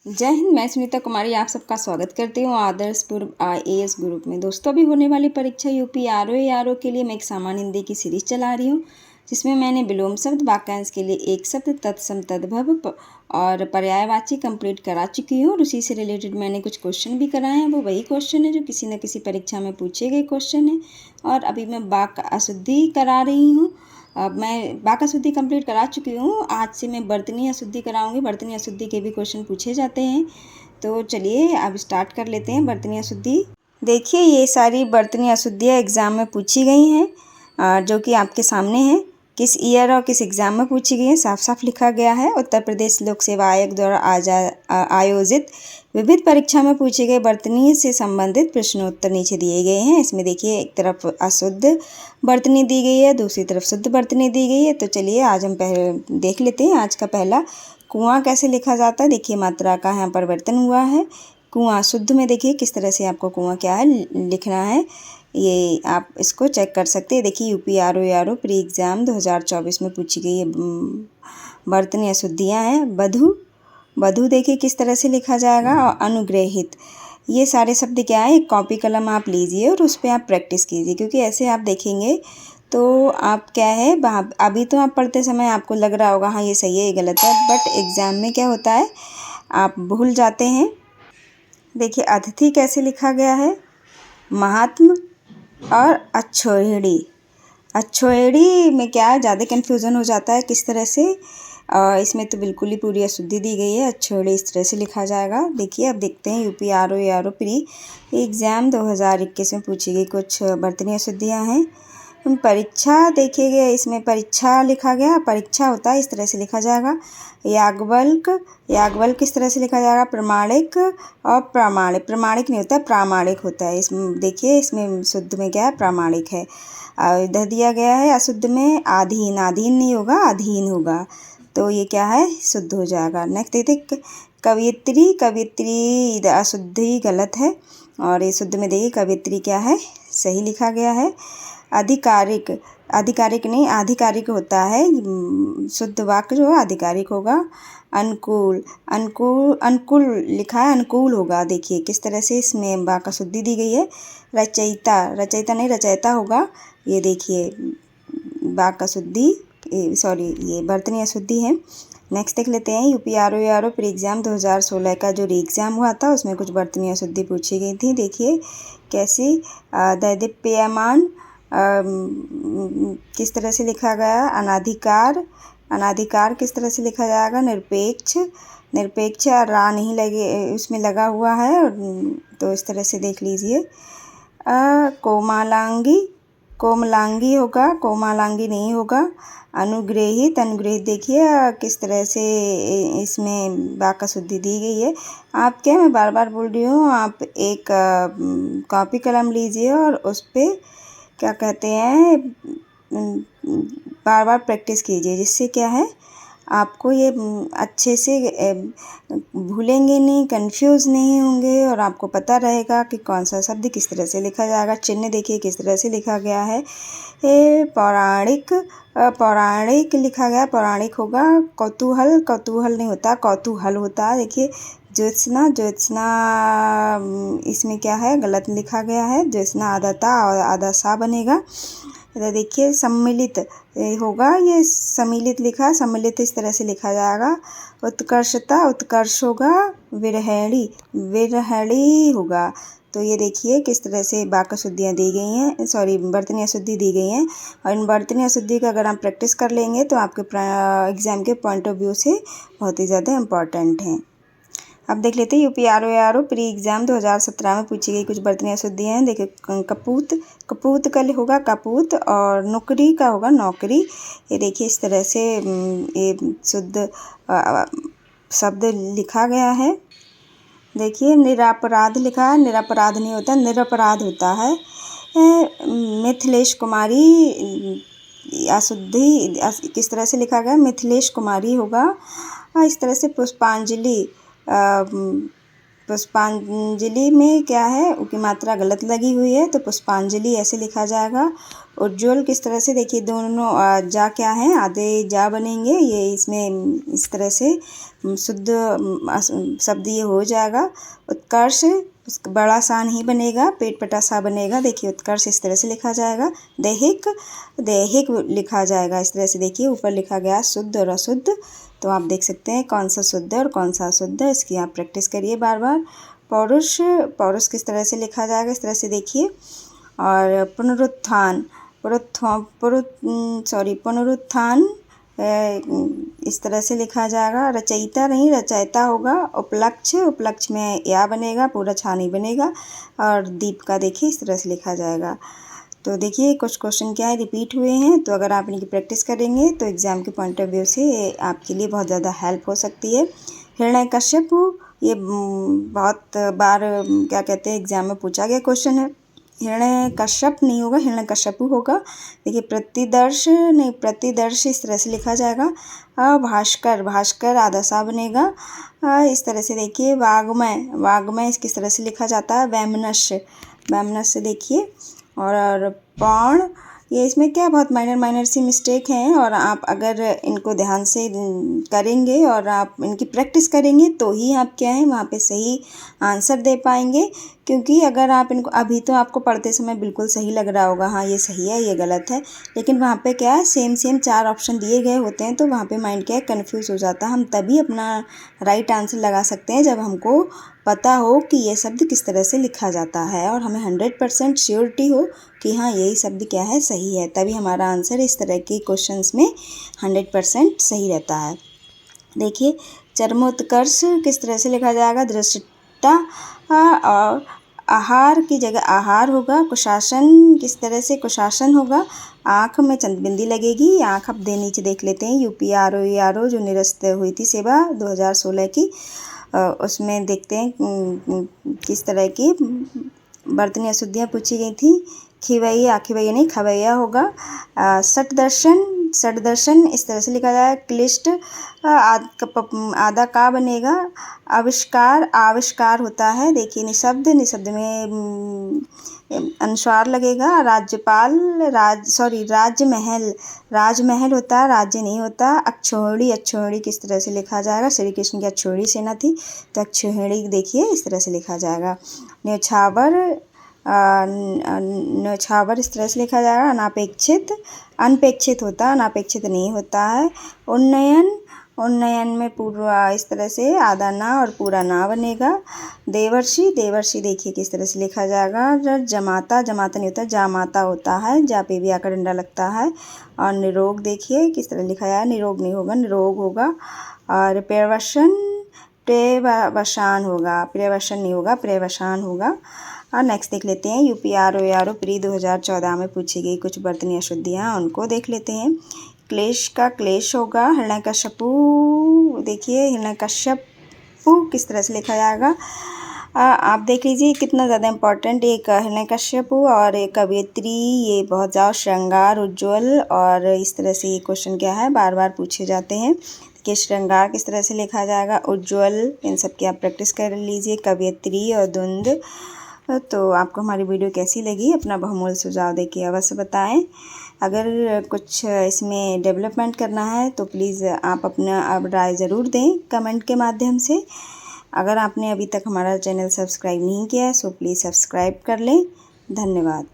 जय हिंद। मैं सुनीता कुमारी आप सबका स्वागत करती हूँ आदर्श पूर्व IAS ग्रुप में। दोस्तों, अभी होने वाली परीक्षा यूपी ARO के लिए मैं एक सामान्य हिंदी की सीरीज चला रही हूँ, जिसमें मैंने विलोम शब्द, वाक्यांश के लिए एक शब्द, तत्सम तद्भव और पर्यायवाची कंप्लीट करा चुकी हूँ। और उसी से रिलेटेड मैंने कुछ क्वेश्चन भी कराए हैं। वो वही क्वेश्चन है जो किसी न किसी परीक्षा में पूछे गए क्वेश्चन है। और अभी मैं वाक्य अशुद्धि करा रही हूँ। अब मैं वाक्य अशुद्धि कंप्लीट करा चुकी हूँ। आज से मैं वर्तनी अशुद्धि कराऊंगी। वर्तनी अशुद्धि के भी क्वेश्चन पूछे जाते हैं। तो चलिए अब स्टार्ट कर लेते हैं वर्तनी अशुद्धि। देखिए, ये सारी वर्तनी अशुद्धियाँ एग्ज़ाम में पूछी गई हैं, जो कि आपके सामने हैं। किस ईयर और किस एग्ज़ाम में पूछी गई है साफ साफ लिखा गया है। उत्तर प्रदेश लोक सेवा आयोग द्वारा आयोजित विविध परीक्षा में पूछे गए वर्तनी से संबंधित प्रश्नोत्तर नीचे दिए गए हैं। इसमें देखिए, एक तरफ अशुद्ध वर्तनी दी गई है, दूसरी तरफ शुद्ध वर्तनी दी गई है। तो चलिए आज हम पहले देख लेते हैं। आज का पहला, कुआं कैसे लिखा जाता है। देखिए, मात्रा का यहाँ परिवर्तन हुआ है। कुआं शुद्ध में देखिए किस तरह से आपको कुआं क्या है लिखना है, ये आप इसको चेक कर सकते हैं। देखिए, यूपी ARO प्री एग्ज़ाम 2024 में पूछी गई ये वर्तनी अशुद्धियाँ हैं। वधु देखिए किस तरह से लिखा जाएगा। और अनुग्रहित, ये सारे शब्द क्या है, एक कॉपी कलम आप लीजिए और उस पर आप प्रैक्टिस कीजिए, क्योंकि ऐसे आप देखेंगे तो आप क्या है, अभी तो आप पढ़ते समय आपको लग रहा होगा हाँ ये सही है ये गलत है, बट एग्ज़ाम में क्या होता है आप भूल जाते हैं। देखिए, अतिथि कैसे लिखा गया है, महात्म और अच्छोहिड़ी। अच्छोहिड़ी में क्या ज़्यादा कन्फ्यूज़न हो जाता है किस तरह से। इसमें तो बिल्कुल ही पूरी अशुद्धि दी गई है। अच्छोहिड़ी इस तरह से लिखा जाएगा। देखिए, अब देखते हैं यूपी ARO प्री एग्ज़ाम 2021 में पूछी गई कुछ वर्तनी अशुद्धियाँ हैं। परीक्षा देखिए, इसमें परीक्षा लिखा गया, परीक्षा होता है इस तरह से लिखा जाएगा। याज्ञवल्क्य किस तरह से लिखा जाएगा, प्रमाणिक और प्रमाणिक नहीं होता है, प्रामाणिक होता है। इसमें देखिए, इसमें शुद्ध में क्या है, प्रामाणिक है। इधर दिया गया है अशुद्ध में आधीन नहीं होगा, अधीन होगा। तो ये क्या है, शुद्ध हो जाएगा। नेक्स्ट देखिए, कवियत्री अशुद्धि गलत है। और ये शुद्ध में देखिए कवियत्री क्या है, सही लिखा गया है। आधिकारिक होता है। शुद्ध वाक्य जो है आधिकारिक होगा। अनुकूल लिखा है, अनुकूल होगा। देखिए किस तरह से इसमें वाक्य शुद्धि दी गई है। रचयिता होगा। ये देखिए वाक्य शुद्धि, ये वर्तनी अशुद्धि है। नेक्स्ट देख लेते हैं, यूपी ARO प्री एग्ज़ाम 2016 का जो री एग्ज़ाम हुआ था उसमें कुछ वर्तनी अशुद्धि पूछी गई थी। देखिए कैसी, दैदीप्यमान किस तरह से लिखा गया। अनाधिकार किस तरह से लिखा जाएगा। निरपेक्ष रा नहीं लगे, उसमें लगा हुआ है, तो इस तरह से देख लीजिए। कोमलांगी होगा, कोमलांगी नहीं होगा। अनुग्रहित देखिए किस तरह से इसमें वाक्य शुद्धि दी गई है। आप क्या, मैं बार बार बोल रही हूँ, आप एक कॉपी कलम लीजिए और उस पर क्या कहते हैं बार बार प्रैक्टिस कीजिए, जिससे क्या है आपको ये अच्छे से भूलेंगे नहीं, कंफ्यूज नहीं होंगे और आपको पता रहेगा कि कौन सा शब्द किस तरह से लिखा जाएगा। चिन्ह देखिए किस तरह से लिखा गया है। पौराणिक लिखा गया, पौराणिक होगा। कौतूहल नहीं होता, कौतूहल होता है। देखिए, ज्योत्सना इसमें क्या है, गलत लिखा गया है। ज्योत्सना आधा ता और आधा सा बनेगा। इधर देखिए, सम्मिलित होगा, ये सम्मिलित लिखा है, सम्मिलित इस तरह से लिखा जाएगा। उत्कर्ष होगा। विरहणी होगा। तो ये देखिए किस तरह से वाक्य शुद्धियाँ दी गई हैं, वर्तनी अशुद्धि दी गई हैं। और इन वर्तनी अशुद्धि का अगर आप प्रैक्टिस कर लेंगे तो आपके एग्ज़ाम के पॉइंट ऑफ व्यू से बहुत ही ज़्यादा इम्पॉर्टेंट हैं। अब देख लेते हैं यूपी ARO प्री एग्ज़ाम 2017 में पूछी गई कुछ वर्तनी अशुद्धियाँ हैं। देखिए, कपूत का होगा कपूत, और नौकरी का होगा नौकरी। ये देखिए इस तरह से ये शुद्ध शब्द लिखा गया है। देखिए, निरपराध लिखा है, निरपराध नहीं होता, निरपराध होता है। मिथिलेश कुमारी अशुद्धि किस तरह से लिखा गया, मिथिलेश कुमारी होगा। इस तरह से पुष्पांजलि पुष्पांजलि में क्या है, उसकी मात्रा गलत लगी हुई है, तो पुष्पांजलि ऐसे लिखा जाएगा। उज्ज्वल किस तरह से, देखिए दोनों जा क्या है, आधे जा बनेंगे, ये इसमें इस तरह से शुद्ध शब्द ये हो जाएगा। उत्कर्ष बड़ा सा नहीं बनेगा, पेट पटा सा बनेगा। देखिए उत्कर्ष इस तरह से लिखा जाएगा। दैहिक दैहिक लिखा जाएगा इस तरह से। देखिए ऊपर लिखा गया शुद्ध और अशुद्ध, तो आप देख सकते हैं कौन सा शुद्ध है और कौन सा अशुद्ध है, इसकी आप प्रैक्टिस करिए बार बार। पौरुष पौरुष किस तरह से लिखा जाएगा, इस तरह से देखिए। और पुनरुत्थान पुनरुत्थान इस तरह से लिखा जाएगा। रचयिता नहीं, रचयिता होगा। उपलक्ष्य में या बनेगा, पूरा छा नहीं बनेगा। और दीप का देखिए इस तरह से लिखा जाएगा। तो देखिए कुछ क्वेश्चन क्या है, रिपीट हुए हैं, तो अगर आप इनकी प्रैक्टिस करेंगे तो एग्ज़ाम के पॉइंट ऑफ व्यू से आपके लिए बहुत ज़्यादा हेल्प हो सकती है। हिरण्यकश्यप, ये बहुत बार क्या कहते हैं एग्ज़ाम में पूछा गया क्वेश्चन है। हिरण्यकश्यप नहीं होगा, हिरण्यकश्यप होगा। देखिए प्रतिदर्श इस तरह से लिखा जाएगा। भास्कर आधा सा बनेगा इस तरह से। देखिए वाग्मय किस तरह से लिखा जाता है, वैमनस्य देखिए। और पौण, ये इसमें क्या बहुत माइनर सी मिस्टेक हैं, और आप अगर इनको ध्यान से करेंगे और आप इनकी प्रैक्टिस करेंगे तो ही आप क्या है वहाँ पे सही आंसर दे पाएंगे। क्योंकि अगर आप इनको, अभी तो आपको पढ़ते समय बिल्कुल सही लग रहा होगा, हाँ ये सही है ये गलत है, लेकिन वहाँ पे क्या है सेम 4 ऑप्शन दिए गए होते हैं, तो वहाँ पे माइंड क्या है कन्फ्यूज़ हो जाता है। हम तभी अपना राइट आंसर लगा सकते हैं जब हमको पता हो कि ये शब्द किस तरह से लिखा जाता है, और हमें 100% श्योरिटी हो कि हाँ यही शब्द क्या है सही है, तभी हमारा आंसर इस तरह के क्वेश्चंस में 100% सही रहता है। देखिए चरमोत्कर्ष किस तरह से लिखा जाएगा, दृष्टा, और आहार की जगह आहार होगा। कुशासन किस तरह से, कुशासन होगा। आँख में चंदबिंदी लगेगी, आँख अब नीचे देख लेते हैं। UPRO जो निरस्त हुई थी सेवा 2016 की, उसमें देखते हैं किस तरह की बर्तनी अशुद्धियाँ पूछी गई थी। खिवैया नहीं, खवैया होगा। षट दर्शन इस तरह से लिखा जाए। क्लिष्ट आधा का बनेगा। आविष्कार होता है। देखिए निशब्द में अनुस्वार लगेगा। राजमहल होता है, राज्य नहीं होता। अक्षोहिणी किस तरह से लिखा जाएगा, श्री कृष्ण की अक्षोहिणी सेना थी तो अक्षोहिणी देखिए इस तरह से लिखा जाएगा। न्यौछावर इस तरह से लिखा जाएगा। अनपेक्षित होता है, अनापेक्षित नहीं होता है। उन्नयन में पूरा इस तरह से आधा ना और पूरा ना बनेगा। देवर्षि देखिए किस तरह से लिखा जाएगा। जमाता नहीं होता, जामाता होता है, जा पे भी आकर डंडा लगता है। और निरोग देखिए किस तरह लिखा जाएगा, निरोग नहीं होगा, निरोग होगा। और प्रेवशन नहीं होगा, प्रेवसान होगा। और नेक्स्ट देख लेते हैं UPRO प्री 2014 में पूछी गई कुछ बर्तनी अशुद्धियाँ, उनको देख लेते हैं। क्लेश का क्लेश होगा। हिरण्यकश्यपु देखिए, हिरण्यकश्यपु किस तरह से लिखा जाएगा, आप देख लीजिए कितना ज़्यादा इम्पोर्टेंट। एक हिरण्यकश्यपु और एक कवयित्री, ये बहुत ज़्यादा श्रृंगार उज्ज्वल, और इस तरह से ये क्वेश्चन क्या है बार बार पूछे जाते हैं कि श्रृंगार किस तरह से लिखा जाएगा, उज्ज्वल, इन सब की आप प्रैक्टिस कर लीजिए। कवयित्री और द्वंद्व। तो आपको हमारी वीडियो कैसी लगी, अपना बहुमूल्य सुझाव देके अवश्य बताएं। अगर कुछ इसमें डेवलपमेंट करना है तो प्लीज़ आप अपना राय ज़रूर दें कमेंट के माध्यम से। अगर आपने अभी तक हमारा चैनल सब्सक्राइब नहीं किया है सो प्लीज़ सब्सक्राइब कर लें। धन्यवाद।